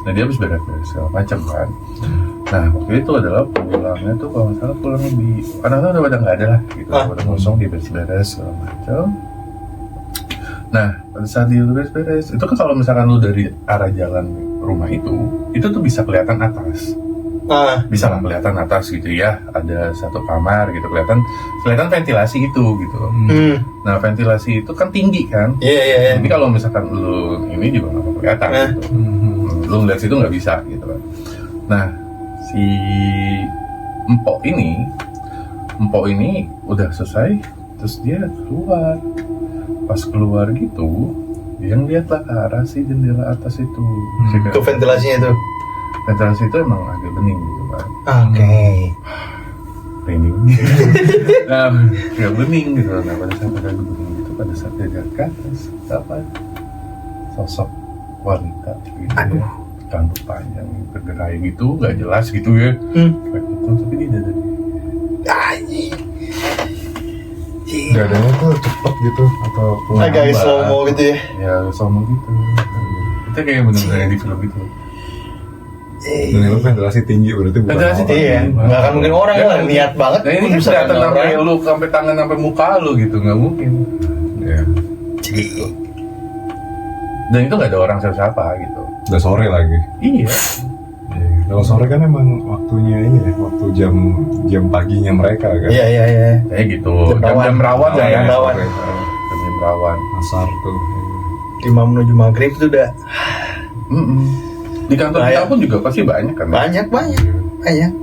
Nah, dia habis beres-beres segala macam kan. Nah, waktu itu adalah pulangnya tuh kalau nggak salah pulangnya karena udah pada nggak ada lah gitu, udah kosong, dia beres-beres segala macam. Nah, pada saat dia beres-beres itu kan kalau misalkan lu dari arah jalan rumah itu tuh bisa kelihatan atas. Bisa lah kelihatan atas gitu ya, ada 1 kamar gitu, kelihatan ventilasi itu gitu. Nah, ventilasi itu kan tinggi kan. Jadi kalau misalkan lu ini juga nggak kelihatan gitu. Lu ngeliat situ nggak bisa gitu kan. Nah, si Empok ini udah selesai, terus dia keluar. Pas keluar gitu, dia ngeliat lah ke arah si jendela atas itu. Ke ventilasinya itu. Ventilasi itu emang agak bening gitu kan. Bening. Nah, agak bening gitu. Nah, pada saat agak bening gitu, pada saat dia lihat ke atas, dapat sosok wanita gitu ya. Rambut panjang, bergerai gitu, nggak jelas gitu ya. Kayak gitu, tapi dia dari Dadanya tuh cepet gitu atau agak slow-mo gitu ya. Ya, slow-mo gitu. Itu kayak bener-bener di film gitu. Dan itu ventilasi tinggi berarti bukan Ventilasi orang. tinggi. Nggak akan mungkin orang lah, niat banget. Nah, ini kan bisa kelihatan sampai orang. lu, sampai tangan, sampai muka lu gitu, nggak mungkin. Ya. Gitu. Dan itu nggak ada orang siapa-siapa gitu. Udah sore lagi. Iya. Kalau sore kan emang waktunya ini ya, waktu jam paginya mereka kan. Iya. Kayak gitu. Jam rawan lah ya. Jam rawan. Jam rawan. Asar tuh. 5 menuju maghrib itu udah. Di kantor kita pun juga pasti banyak kan. Banyak.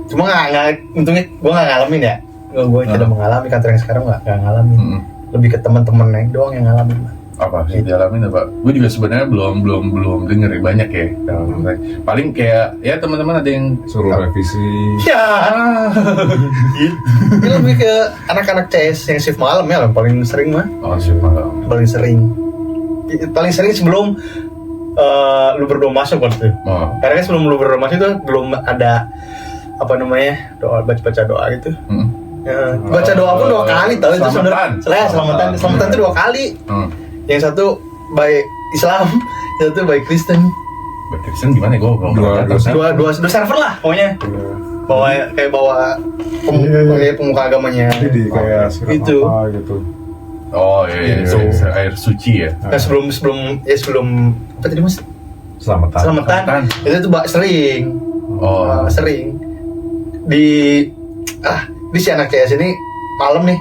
Cuma nggak untungnya gue nggak ngalamin ya. Gue tidak mengalami, kantor yang sekarang nggak ngalamin. Lebih ke teman-teman doang yang ngalamin. Apa sih dialamin apa? Gue juga sebenarnya belum denger ya, banyak ya. Paling kayak ya teman-teman ada yang suruh revisi. Ya. Ini lebih ke anak-anak CS yang shift malam ya, paling sering mah. Oh, shift malam. Paling sering sebelum lu berdua masuk waktu itu. Karena kan sebelum lu berdua masuk itu belum ada apa namanya baca doa gitu. Ya, baca doa pun 2 kali tau itu sebenarnya. Selamatan itu 2 kali. Yang satu baik Islam, yang satu baik Kristen. Baik Kristen gimana? Gue dua server lah pokoknya. Bawa pemuka agamanya. Jadi kayak itu apa gitu. Oh iya. Air suci ya. Nah, sebelum apa tadi mas? Selamatan. Itu tuh sering. Sering di si anak CS ini malam nih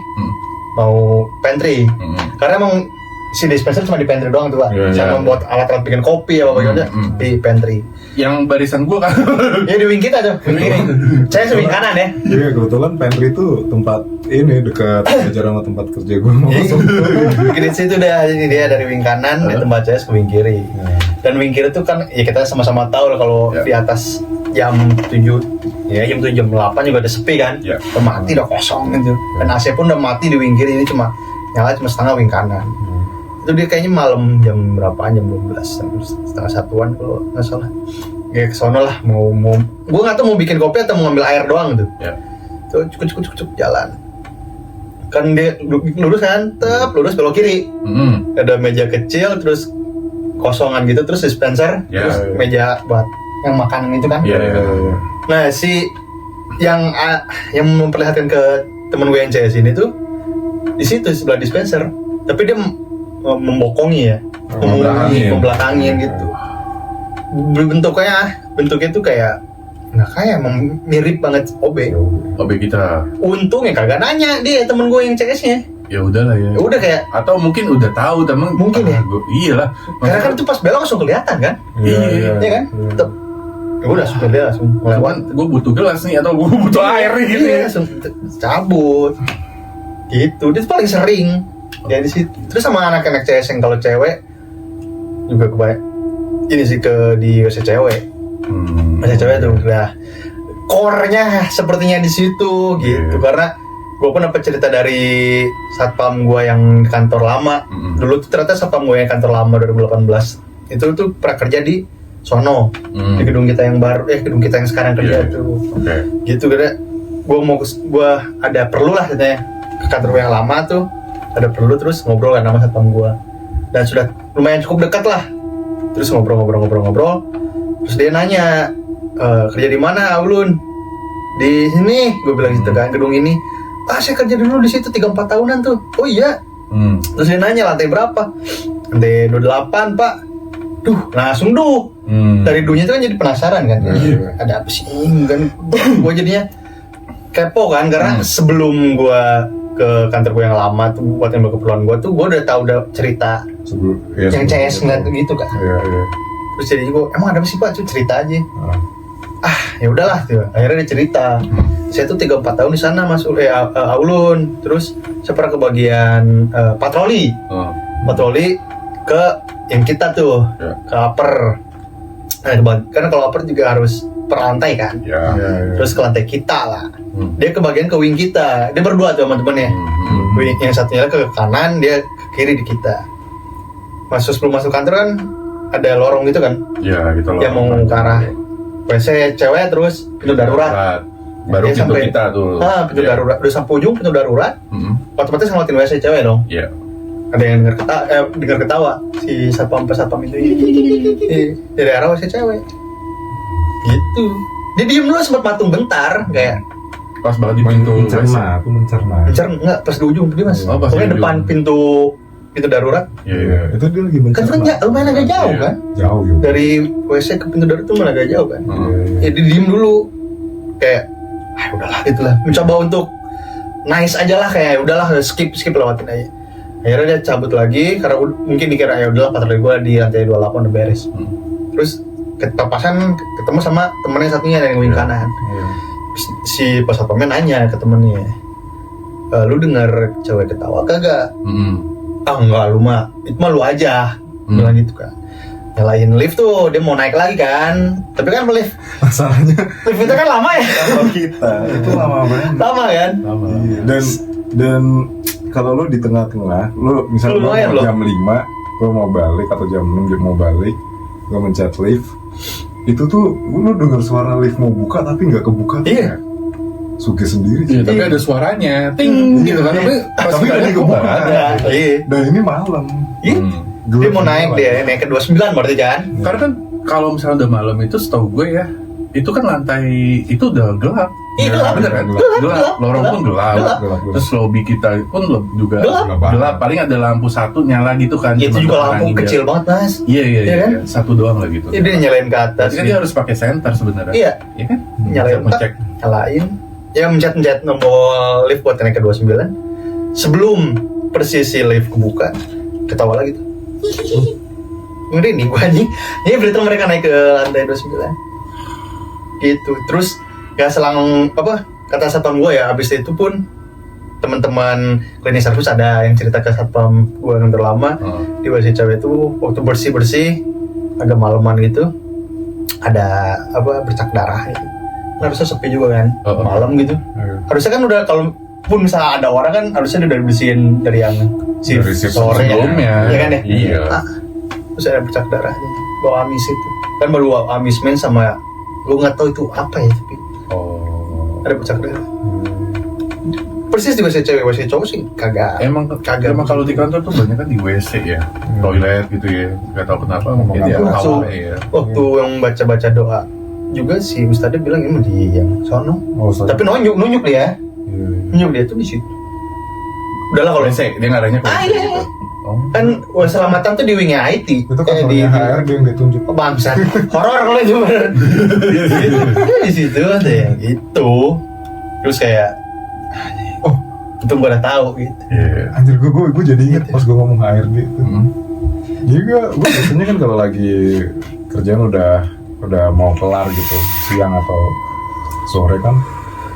mau pantry. Karena emang si dispenser cuma di pantry doang tuh Pak. Sama buat alat-alat bikin kopi ya bagaimana di pantry. Yang barisan gua kan. Ya di wing kita tuh, wing kiri. Saya wing kanan ya. Iya, kebetulan pantry itu tempat ini dekat jarak sama tempat kerja gua. Di situ jadi dia dari wing kanan di tempat saya ke wing kiri. Dan wing kiri tuh kan ya kita sama-sama tahu lah kalau di atas jam 7 ya jam 8 juga udah sepi kan. Udah mati, udah kosong gitu. Dan AC pun udah mati di wing kiri, ini cuma nyala setengah wing kanan. Itu dia kayaknya malam jam berapaan, jam 12 setengah 1-an kalau nggak salah ya kesono lah mau gue nggak tahu mau bikin kopi atau mau ngambil air doang gitu. Ya. Tuh cukup jalan. Kan dia lurus kan, lurus belok kiri. Ada meja kecil terus kosongan gitu, terus dispenser, terus meja buat yang makanan itu kan. Nah si yang memperlihatkan ke temen gue yang CS ini tuh di situ sebelah dispenser, tapi dia membokongi ya, membelakangin gitu. Bentuknya tuh kayak nggak kayak, mirip banget OB kita. Untungnya kagak nanya dia temen gue yang CS-nya. Ya udahlah ya. Udah kayak, atau mungkin udah tahu temen. Mungkin ya. Iyalah. Karena kan itu pas belok langsung kelihatan kan. Iya kan. Ya udah langsung lewat. Gue butuh gelas nih atau gue butuh air nih gitu. Iya, langsung cabut. Gitu. Dia paling sering. Ya di situ. Terus sama anak-anak CS yang kalau cewek juga kebanyak. Ini sih di WC cewek. WC cewek tuh udah core-nya sepertinya di situ gitu. Karena gue pun dapat cerita dari satpam gue yang kantor lama. Dulu tuh ternyata satpam gue yang kantor lama 2018 itu tuh pernah kerja di sono, di gedung kita yang baru, gedung kita yang sekarang kerja tuh. Gitu karena gue ada perlu lah katanya ke kantor gue yang lama tuh, ada perlu, terus ngobrol kan sama satpam gue dan sudah lumayan cukup dekat lah. Terus ngobrol, terus dia nanya, kerja di mana Aulun? Di sini, gue bilang gitu kan, gedung ini. Saya kerja dulu di situ 3-4 tahunan tuh. Oh iya. Terus dia nanya lantai berapa? Lantai 28 Pak. Duh, langsung dari dunia itu kan jadi penasaran kan. Ada apa sih kan? Gue jadinya kepo kan, karena sebelum gue ke kantor gue yang lama tuh buat yang keperluan gue tuh, gue udah tahu cerita yang CS nggak gitu kan. Terus jadi gue, emang ada apa sih Pak? Cuma cerita aja. Ya udahlah tuh. Akhirnya dia cerita. Saya tuh 3-4 tahun di sana masuk Aulun. Terus saya pernah ke bagian patroli. Patroli ke yang kita tuh, ke upper. Nah, karena kalau upper juga harus per lantai kan. Terus ke lantai kita lah. Dia ke bagian ke wing kita. Dia berdua tuh sama temennya. Wing yang satunya ke kanan, dia ke kiri di kita. Sebelum masuk kantor kan ada lorong gitu kan. Gitu loh. Yang mau ke arah WC cewek, terus pintu darurat. Baru pintu sampai, kita tuh. Pintu darurat. Udah sampai ujung pintu darurat. Otomatis ngeliatin WC cewek dong. Ada yang dengar ketawa si satpam itu dari arah WC cewek. Gitu. Dia diem dulu, sempat matung bentar kayak pas banget di pintu mencerna. Enggak, pas di ujung dia Mas. Pokoknya depan pintu darurat. Iya. Itu dia lagi mencerna. Kan lumayan agak jauh kan? Jauh. Dari WC ke pintu darurat itu malah agak jauh kan. Ya dia diem dulu. Kayak udahlah gitulah. Mencoba untuk nice aja lah, kayak udahlah skip lewatin aja. Akhirnya dia cabut lagi karena mungkin dikira ya udahlah patroli gue di lantai 28 udah beres. Terus kepapasan ketemu sama temennya satunya yang wing kanan. Si pas satpamnya nanya ke temennya, lu dengar cewek ketawa kagak? Enggak, lu mah itu mah lu aja. Bilang gitu kan. Nyalain lift tuh, dia mau naik lagi kan. Tapi kan lift, masalahnya lift itu kan lama ya. Kalau kita itu lama banget. Lama kan? Lama. Dan kalau lu di tengah-tengah, lu misalnya mau jam 5, gua mau balik, atau jam 6 dia mau balik, gua mencet lift. Itu tuh lu denger suara lift mau buka tapi nggak kebuka. Iya. Suge sendiri. Iya, tapi ada suaranya, ting gitu kan. Tapi nggak kebuka. Iya. Dan ini malam. Dia mau naik ke 29 berarti kan? Karena kan kalau misalnya udah malam itu, setahu gue ya, itu kan lantai itu udah gelap. Iya, gelap, bener kan? Gelap. Lorong pun gelap. Terus lobby kita pun juga gelap. Paling ada lampu satu nyala gitu kan. Itu juga lampu kecil banget Mas. Iya. Satu doang lah gitu. Dia nyalain ke atas. Tapi kan dia harus pakai senter sebenarnya. Iya. Iya kan? Nyalain. Ya mencet nombor lift buat naik ke 29. Sebelum persisi lift kebuka, ketawa lagi tuh. Ngeri nih gue anjing. Ini berita mereka naik ke lantai 29. Gitu. Terus gak selang kata satpam gue ya, abis itu pun teman-teman cleaning service ada yang cerita ke satpam gue yang terlama di WC cewek itu waktu bersih agak malaman gitu ada bercak darah gitu. Harusnya sepi juga kan malam gitu. Harusnya kan udah, kalau pun misalnya ada orang kan harusnya udah dibersihin dari yang sore sebelumnya ya kan ya. Iya. Terus ada bercak darahnya, bau amis itu. kan baru abis main sama gue nggak tahu itu apa ya tapi ada pecah darah. Persis juga cewek masih cowok sih kagak. Emang kalau di kantor tuh banyak kan di WC ya, toilet gitu ya. Gak tahu kenapa ngomong dia tawa ya. Waktu yang baca doa juga si Ustadznya bilang emang di yang sono. Tapi nunjuk dia. Nunjuk dia tuh di situ. Udahlah kalau WC dia ngarahnya ke WC gitu. Kan selamatan tuh di wingnya IT. Itu kan di HRD yang ditunjuk. Bangsa. Horor kalau itu bener. Di situ ada yang itu. Terus kayak itu gue udah tahu gitu. Anjir gue jadi inget pas gue ngomong HRD itu. Jadi gue biasanya kan kalau lagi kerjaan udah mau kelar gitu siang atau sore kan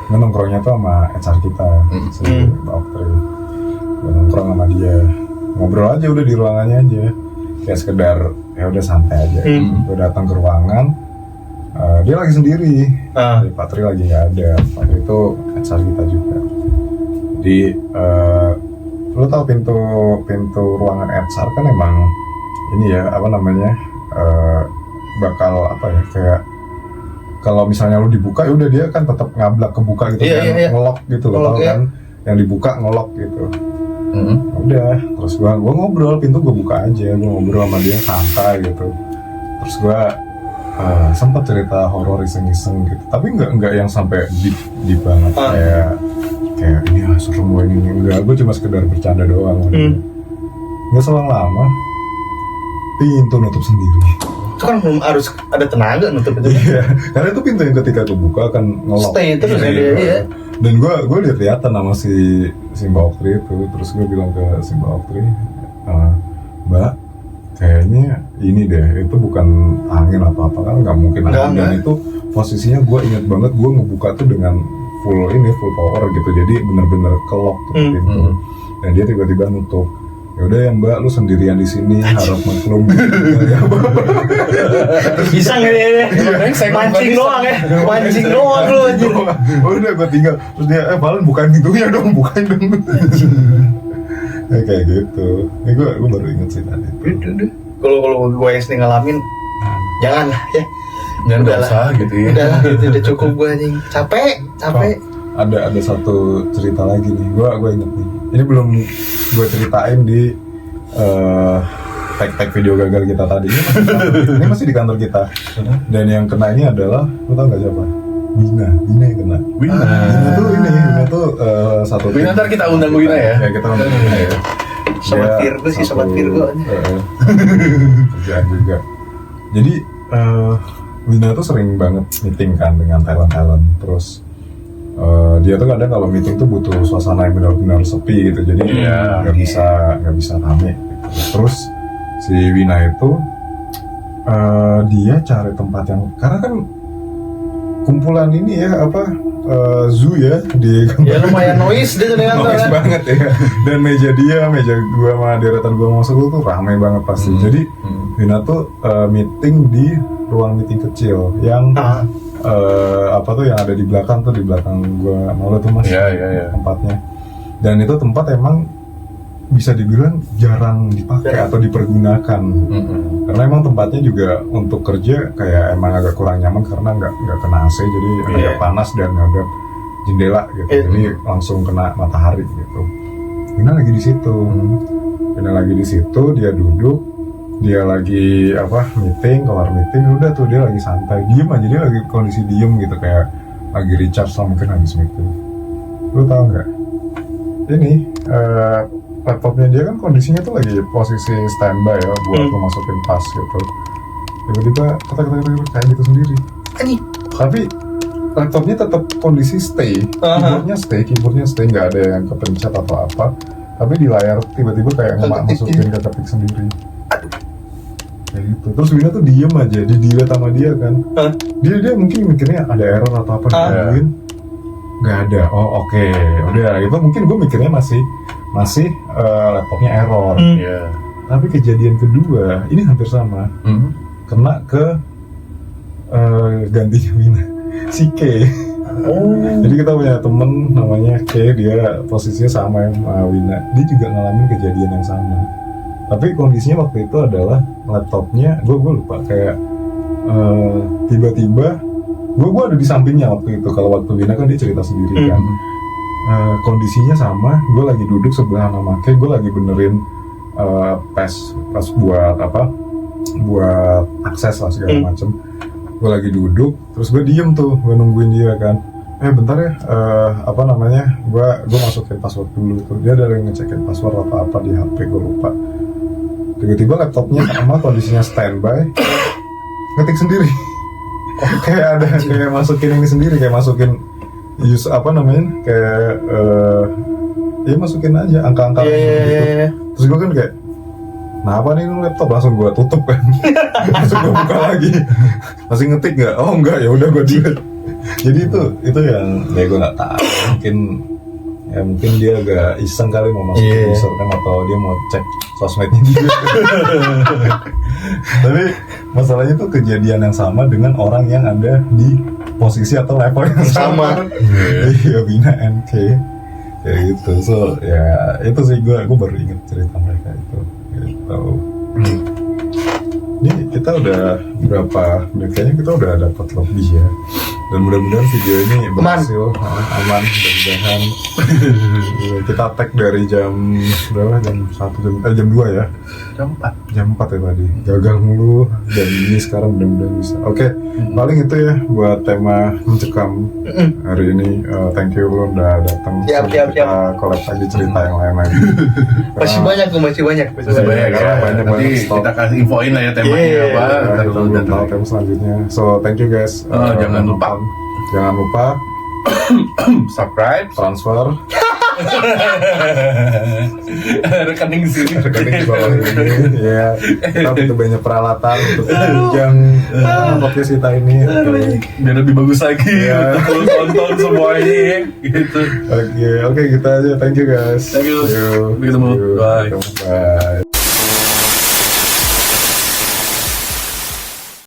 nongkrongnya tuh sama HR kita si Mbak Oktri. Gue nongkrong sama dia, ngobrol aja udah di ruangannya aja, kayak sekedar ya udah santai aja. Gue datang ke ruangan, dia lagi sendiri, Pak Tri lagi nggak ada. Waktu itu HR kita juga. Jadi lo tau pintu ruangan HR kan emang ini ya apa namanya bakal apa ya kayak kalau misalnya lo dibuka ya udah dia kan tetap ngablak kebuka gitu ngelok gitu loh kan yang dibuka ngelok gitu. Udah terus gua ngobrol, pintu gua buka aja, gua ngobrol sama dia santai gitu. Terus gua sempat cerita horor iseng-iseng gitu, tapi nggak yang sampai deep banget kayak ini serem gue ini enggak, gue cuma sekedar bercanda doang. Nggak selang lama pintu nutup sendiri. Itu kan belum harus ada tenaga nutup itu. Iya, karena itu pintu yang ketika kebuka kan ngelok. Stay terus dia. Dan gue lihat-lihatan sama si Mbak Oktri itu, terus gue bilang ke si Mbak Oktri, Mbak, kayaknya ini deh, itu bukan angin atau apa kan nggak mungkin angin. Dan itu posisinya gue ingat banget, gue ngebuka tuh dengan full power gitu, jadi bener-bener kelok gitu pintu. Dan dia tiba-tiba nutup. Ya udah ya Mbak, lu sendirian di sini, harap maklum. Bisa nggak dia? Mancing doang ya, mancing doang lu aja. Udah gue tinggal, terus dia Valen bukain pintunya dong, bukain dong. Ya, kayak gitu. Ini gue baru inget sih tadi. Kalau gue yang sering ngalamin, jangan lah ya. Jangan usah gitu ya. Udah cukup gue anjing. Capek. Ada satu cerita lagi nih, gue inget nih. Ini belum gue ceritain di tag video gagal kita tadi. Ini masih di kantor kita. Dan yang kena ini adalah, lu tau nggak siapa? Wina yang kena. Wina tuh satu. Wina ntar kita undang Wina ya. Ya kita undang Wina ya. Sobat Virgo. Kerjaan juga. Jadi Wina tuh sering banget meeting kan dengan talent. Terus dia tuh kadang kalau meeting tuh butuh suasana yang benar-benar sepi gitu, jadi nggak bisa rame gitu. Terus si Wina itu dia cari tempat yang, karena kan kumpulan ini ya zoo ya di ya lumayan noise dia noise banget ya. Dan meja gua sama deretan gua masuk tuh ramai banget pasti. Jadi Wina tuh meeting di ruang meeting kecil yang yang ada di belakang gua malu tuh Mas. Iya. Tempatnya. Dan itu tempat emang bisa dibilang jarang dipakai atau dipergunakan. Karena emang tempatnya juga untuk kerja kayak emang agak kurang nyaman karena nggak kena AC, jadi agak panas dan ngadep jendela gitu. Jadi langsung kena matahari gitu. Wina lagi di situ, dia duduk, dia lagi kelar meeting, udah tuh dia lagi santai, diem aja, dia lagi kondisi diem gitu, kayak lagi recharge lah mungkin habis meeting. Lu tau nggak? Ini laptopnya dia kan kondisinya tuh lagi posisi standby ya, buat lu masukin pas gitu. Tiba-tiba kayak gitu sendiri. Tapi laptopnya tetap kondisi stay, keyboardnya stay, nggak ada yang kepencet atau apa. Tapi di layar tiba-tiba kayak masukin ke ketik sendiri. Kayak gitu. Terus Wina tuh diem aja, di-delete sama dia kan. Dia mungkin mikirnya ada error atau apa, digangguin. Nggak ada. Oh oke. Udah itu mungkin gue mikirnya masih laptopnya error. Tapi kejadian kedua ini hampir sama. Kena ke gantinya Wina, si K. Jadi kita punya temen namanya K, dia posisinya sama yang sama Wina. Dia juga ngalamin kejadian yang sama. Tapi kondisinya waktu itu adalah laptopnya, gue lupa, kayak tiba-tiba gue ada di sampingnya waktu itu. Kalau waktu Wina kan dia cerita sendiri kan. Kondisinya sama, gue lagi duduk sebelah sama Make, gue lagi benerin pas buat apa, buat akses lah segala macem. Gue lagi duduk, terus gue diem tuh, gue nungguin dia kan. Bentar ya, apa namanya, gue masukin password dulu tuh. Dia ada yang ngecekin password apa di HP, gue lupa. Tiba-tiba laptopnya sama, kondisinya standby, ngetik sendiri. Kayak ada, kayak masukin ini sendiri, kayak masukin apa namanya, kayak ya masukin aja angka-angka gitu. Terus gue kan kayak, nah apa nih laptop, langsung gue tutup kan. Langsung gue buka lagi, masih ngetik nggak? Oh enggak, ya udah gue delete. Jadi itu yang ya gue nggak tahu, mungkin dia agak iseng kali mau masuk ke user kan, atau dia mau cek sosmednya dia. Tapi masalahnya tuh kejadian yang sama dengan orang yang ada di posisi atau level yang sama. Iya, Wina NK kayak gitu. So ya itu sih, gue baru inget cerita mereka itu gitu. Ini kita udah berapa menit, kayaknya kita udah dapat lebih ya. Dan mudah-mudahan video ini berhasil aman, mudah-mudahan. Kita tag dari jam berapa, jam 1, jam 2 ya, jam 4 ya tadi, gagal mulu. Dan ini sekarang mudah-mudahan bisa. Oke, paling itu ya buat tema mencekam hari ini. Thank you lo udah datang. Siap. Kita collab lagi cerita yang lain lagi. Masih banyak. Karena banyak nanti kita kasih infoin lah ya temanya apa. Kita belum tahu tema selanjutnya. So thank you guys. Jangan lupa subscribe, transfer rekening sini, rekening di bawah ini ya. Kita butuh banyak peralatan untuk menunjang podcast kita ini. Biar lebih bagus lagi untuk tonton semua ini gitu. Oke, kita aja. Thank you guys. Thank you. See you. Sampai ketemu. Bye. Bye.